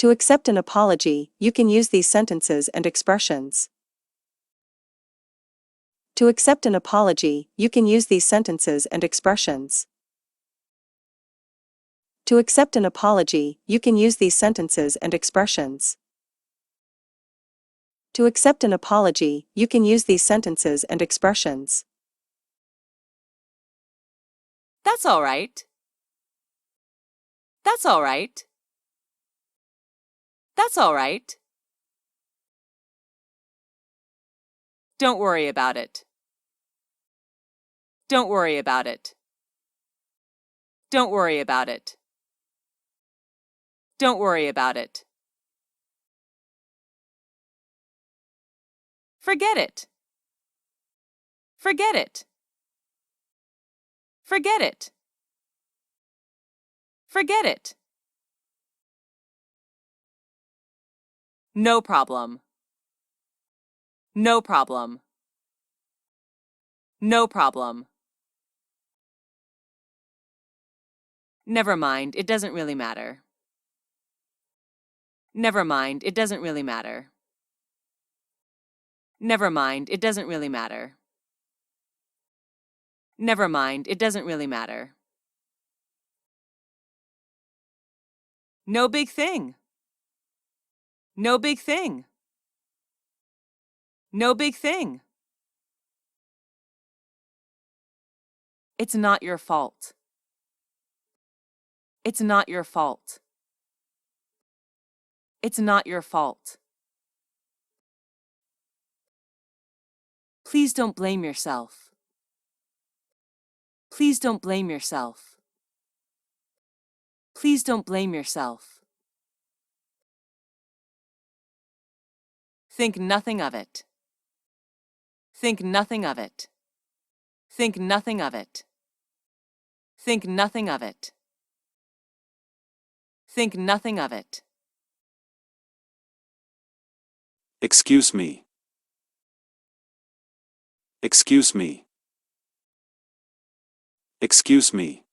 To accept an apology, you can use these sentences and expressions. To accept an apology, you can use these sentences and expressions. To accept an apology, you can use these sentences and expressions. To accept an apology, you can use these sentences and expressions. That's all right. That's all right. That's all right. Don't worry about it. Don't worry about it. Don't worry about it. Don't worry about it. Forget it. Forget it. Forget it. Forget it. No problem. No problem. No problem. Never mind, it doesn't really matter. Never mind, it doesn't really matter. Never mind, it doesn't really matter. Never mind, it doesn't really matter. No big thing. No big thing. No big thing. It's not your fault. It's not your fault. It's not your fault. Please don't blame yourself. Please don't blame yourself. Please don't blame yourself. Think nothing of it. Think nothing of it. Think nothing of it. Think nothing of it. Think nothing of it. Excuse me. Excuse me. Excuse me.